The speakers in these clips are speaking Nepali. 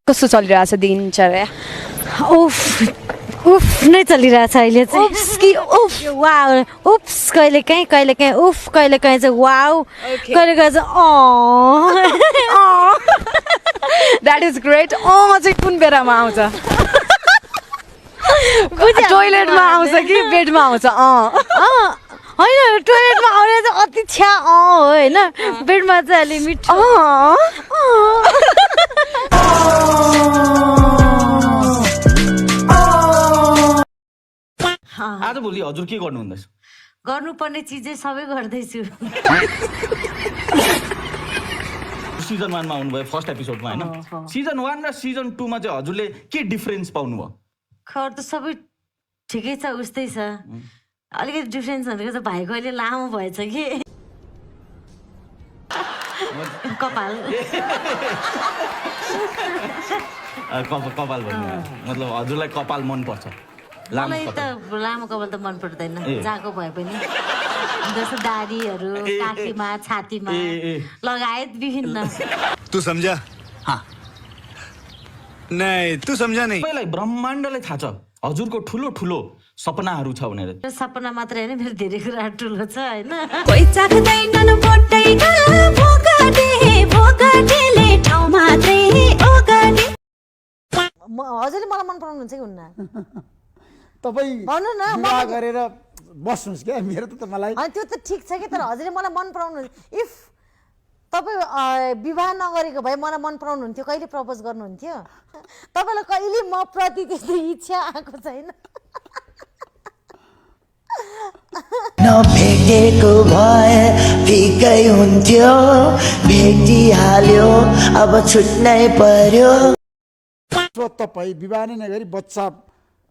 कस्तो चलिरहेछ दिनचर्या? उफ उफ नै चलिरहेछ अहिले चाहिँ। उफ्स कि उफ? वाउ उफ्स कहिलेकाहीँ उफ कहिलेकाहीँ चाहिँ वाउ कहिलेकाहीँ चाहिँ द्याट इज ग्रेट। चाहिँ कुन बेलामा आउँछ? टोइलेटमा आउँछ कि बेडमा आउँछ? होइन टोइलेटमा आउने चाहिँ अति छ्या हो होइन, बेडमा चाहिँ अलि मिठो। आज भोलि हजुर के गर्नुहुँदैछ? गर्नुपर्ने चिजै सबै गर्दैछु। सिजन 1 मा आउनुभयो फर्स्ट एपिसोडमा होइन? सिजन 1 र सिजन 2 मा चाहिँ हजुरले के डिफरेन्स पाउनुभयो? खबर त सबै ठिकै छ, उस्तै छ। अलिकति डिफ्रेन्स भनेको चाहिँ भाइको अहिले लामो भएछ कि कपाल कपाल भन्नु मतलब हजुरलाई कपाल मनपर्छ? मलाई त लामो कपाल त मन पर्दैन, जाको भए पनि। जस्तो दाढीहरू काखीमा छातीमा लगायत विभिन्न। तू समझा? हाँ। नहीं तू समझा नहीं। तपाईँलाई ब्रह्माण्डले थाहा छ हजुरको ठुलो ठुलो सपनाहरू छ भनेर। सपना मात्रै होइन, मेरो धेरै कुरा ठुलो छ होइन। कोही चाख्दैनन् बोटैका भोकाटेले ठाउँ मात्रै ओगटे। हजुरले मलाई मन पराउनुहुन्छ कि हुन्न? तपाईँ भन्नु न। विवाह गरेर बस्नुहोस् क्या, मेरो त मलाई त्यो त ठिक छ कि, तर हजुरले मलाई मन पराउनुहुन्छ। इफ तपाईँ विवाह नगरेको भए मलाई मन पराउनुहुन्थ्यो, कहिले प्रपोज गर्नुहुन्थ्यो? तपाईँलाई कहिले म प्रति त्यस्तो इच्छा आएको छैन। नभेटेको भए फिकै हुन्थ्यो, भेटिहाल्यो अब छुट्नै पर्यो। तपाईँ विवाह नै नगरी बच्चा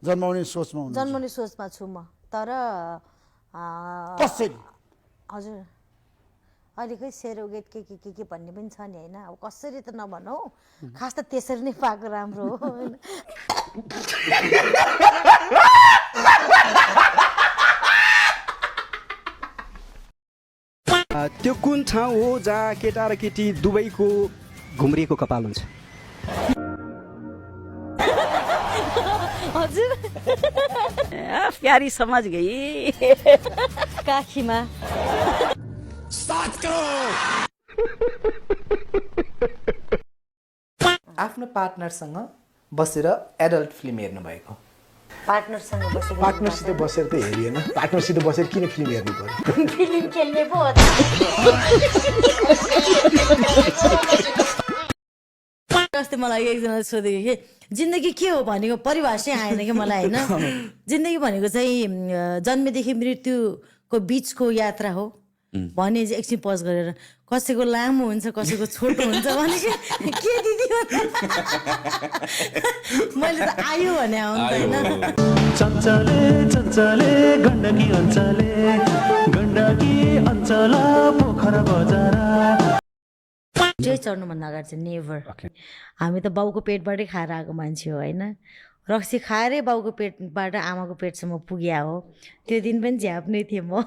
जन्माउने सोचमा हुनुहुन्छ? जन्माउने सोचमा छु म, तर कसरी? हजुर अहिले खै सेरोगेट के भन्ने पनि छ नि होइन। अब कसरी त नभनौ, खास त त्यसरी नै पाएको राम्रो हो होइन। त्यो कुन ठाउँ हो जहाँ केटा र केटी दुवैको घुम्रिएको कपाल हुन्छ? हजुर प्यारी समझ गई। काखीमा। आफ्नो पार्टनरसँग बसेर एडल्ट फिल्म हेर्नु भएको? पार्टनरसँग बसेर? पार्टनरसित बसेर त हेरिएन, पार्टनरसित बसेर किन फिल्म हेर्नु पर्यो? फिल्म खेल्ने पो हो। अस्ति मलाई एकजना सोधेको कि जिन्दगी के हो भनेको परिभाषै आएन कि मलाई होइन। जिन्दगी भनेको चाहिँ जन्मेदेखि मृत्युको बिचको यात्रा हो भने चाहिँ एकछिन पज गरेर, कसैको लामो हुन्छ कसैको छोटो हुन्छ भने के दिदी मैले त आयो भने आउँदैन। चञ्चले चञ्चले गण्डकी अञ्चल पोखरा बजार। जे चढ्नुभन्दा अगाडि चाहिँ नेभर। हामी त बाउको पेटबाटै खाएर आएको मान्छे हो होइन। रक्सी खाएरै बाउको पेटबाट आमाको पेटसम्म पुग्या हो। त्यो दिन पनि झ्याप नै थिएँ म।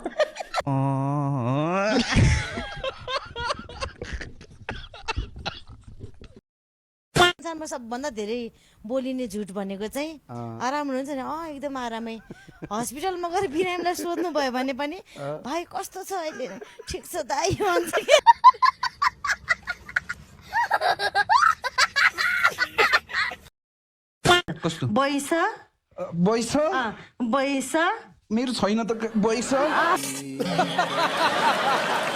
संसारमा सबभन्दा धेरै बोलिने झुट भनेको चाहिँ आराम हुनुहुन्छ नि? एकदम आरामै। हस्पिटलमा गएर बिरामीलाई सोध्नु भयो भने पनि भाइ कस्तो छ अहिले, ठिक छ दाइ भन्छ कि। बैसा मेरो छैन त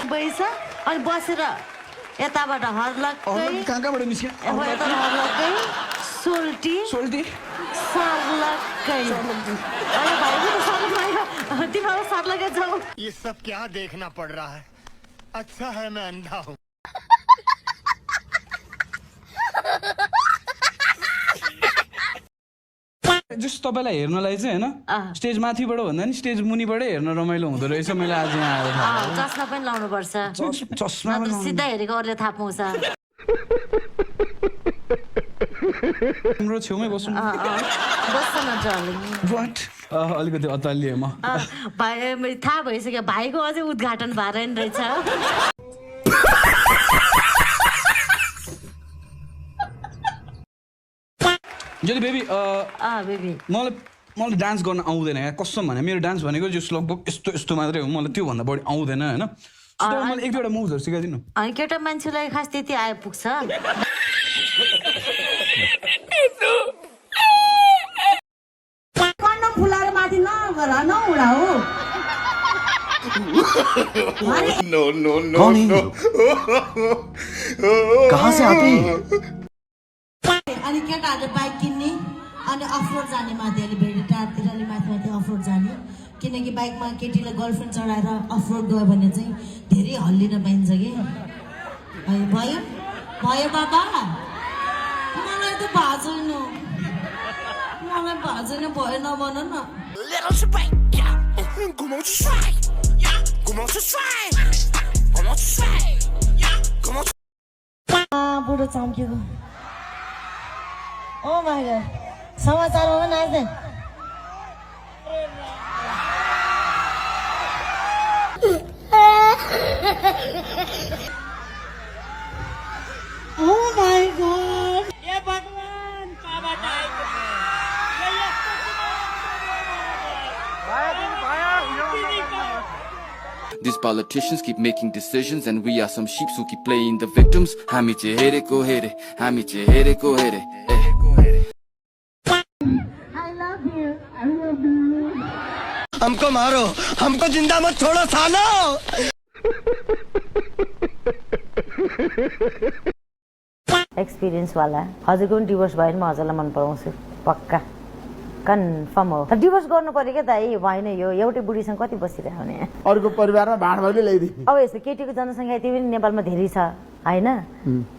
बैसा अनि बसेर यताबाट हर्लक्कै कहाँबाट निस्क्यो? हर्लक्कै सोल्टी सर्लक्कै। तिमीहरू सर्लक्कै जाऊ। ये सब क्या देखना पड़ रहा है? अच्छा है मैं अंधा हूँ। जस्तो तपाईँलाई हेर्नलाई चाहिँ होइन स्टेज माथिबाट भन्दा नि स्टेज मुनिबाटै हेर्न रमाइलो हुँदो रहेछ। मैले आज यहाँ आएर चस्मा पनि लाउनु पर्छ। चस्मा सिधा हेरेको अरूले थाहा पाउँछ। तिम्रो छेउमै बस्नु। बस्छ न वाट अलिकति अत्तालिएँ म। भाइ थाहा भइसक्यो, भाइको अझै उद्घाटन भएर नि रहेछ। जति बेबी बेबी मलाई डान्स गर्न आउँदैन यार कसम भने मेरो डान्स भनेको जस लगभग यस्तो यस्तो मात्रै हो मलाई त्योभन्दा बढी आउँदैन होइन मलाई एक दुईवटा मुभ्सहरू सिकाइदिनु अनि केटा मान्छेलाई खास त्यति आइपुग्छ कन्डम फुलाएर माथि नगर नउडा हो नो नो नो कौन है ये? कहाँ से आती है? अनि केटाहरूले बाइक किन्ने अनि अफरोड जाने माथि अलि भेडी टारतिर अलि माथि माथि अफरोड जाने किनकि बाइकमा केटीलाई गर्लफ्रेन्ड चढाएर अफरोड गयो भने चाहिँ धेरै हल्लिन पाइन्छ कि भयो भयो बाबा मलाई त भाँचैन भयो नभन न बुढो चम्किएको ओ माय गॉड समाचारमा पनि नाच्दैन ओ माय गॉड ये भगवान बाबा These politicians keep making decisions and we are some sheep who keep playing the victims. हामी चाहिँ हेरेको हेरे हामी चाहिँ हेरेको हेरे हमको मारो हमको जिंदा मत छोड़ो सालो एक्सपिरियन्स वाला हजुरको पनि डिभोर्स भयो भने म हजुरलाई मन पराउँछु पक्का कन्फर्म हो डिभोर्स गर्नु पर्यो क्या दाइ भएन यो एउटै बुढीसँग कति बसिरह्यो भने अरूको परिवारमा भाँड भैलो ल्याइदिने अब यस्तो केटीको जनसङ्ख्या यति पनि नेपालमा धेरै छ होइन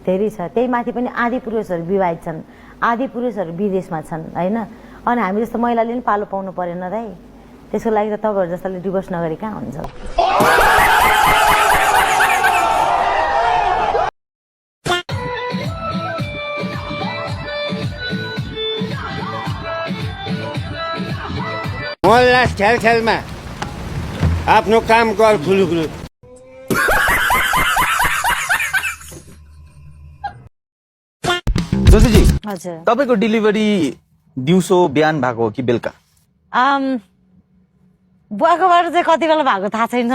धेरै छ त्यही माथि पनि आधी पुरुषहरू विवाहित छन् आधी पुरुषहरू विदेशमा छन् होइन अनि हामी जस्तो महिलाले पनि पालो पाउनु परेन दाइ त्यसको लागि त तपाईँहरू जस्तोले डिभोर्स नगरी कहाँ हुन्छ मोहल्ला छेल छेलमा आफ्नो काम गर खुलुखुलु जोशीजी हजुर तपाईको डेलिभरी दिउँसो बिहान भएको हो कि बेलुका बुवाकोबाट चाहिँ कति बेला भएको थाहा छैन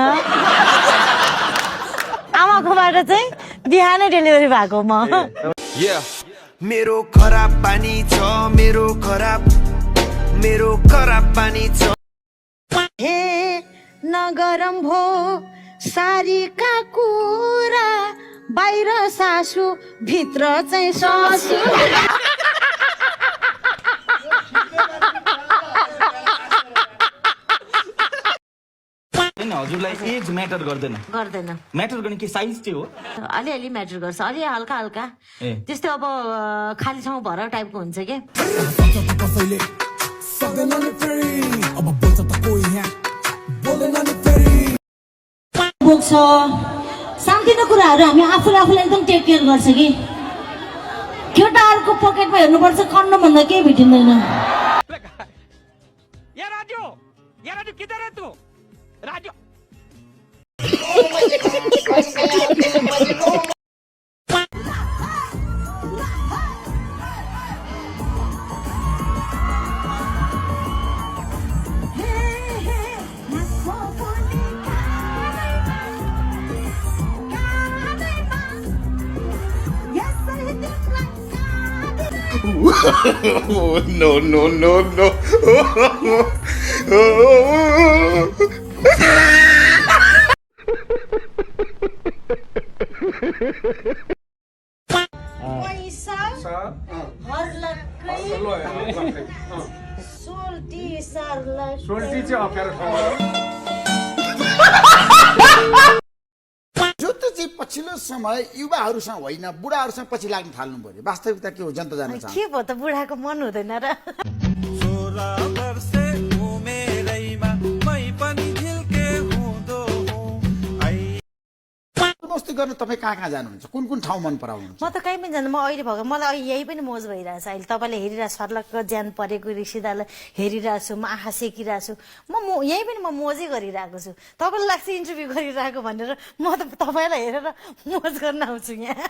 आमाकोबाट चाहिँ बिहानै डेलिभरी भएको म मेरो खराब पानी छ मेरो खराब पानी छ हे नगरम भो सारीका कुरा बाहिर सासु भित्र चाहिँ सासु हजुरलाई एज म्याटर गर्दैन म्याटर गर्ने के साइज चाहिँ हो अलिअलि म्याटर गर्छ अलि हल्का हल्का त्यस्तै अब खाली ठाउँ भर टाइपको हुन्छ क्या बोक्छ सानोतिनो कुराहरू हामी आफूलाई एकदम टेक केयर गर्छ कि केटाहरूको पकेटमा हेर्नुपर्छ कन्डम भन्दा केही भेटिँदैन no no no no जो त्यो चाहिँ पछिल्लो समय युवाहरूसँग होइन बुढाहरूसँग पछि लाग्न थाल्नु पर्यो वास्तविकता के हो जनता जान्न चाहन्छ के भयो त बुढाको मन हुँदैन र मस्ती गर्न तपाईँ कहाँ जानुहुन्छ कुन ठाउँ मन पराउनुहुन्छ म त कहीँ पनि जान्छु म अहिले भएको मलाई यही पनि मोज भइरहेछ अहिले तपाईँले हेरिरहेको सर्लक्क ज्यान परेको रिक्सीदालाई हेरिरहेको छु म आँखा सेकिरहेको छु म यही पनि म मोजै गरिरहेको छु तपाईँलाई लाग्छ इन्टरभ्यू गरिरहेको भनेर म त तपाईँलाई हेरेर मोज गर्न आउँछु यहाँ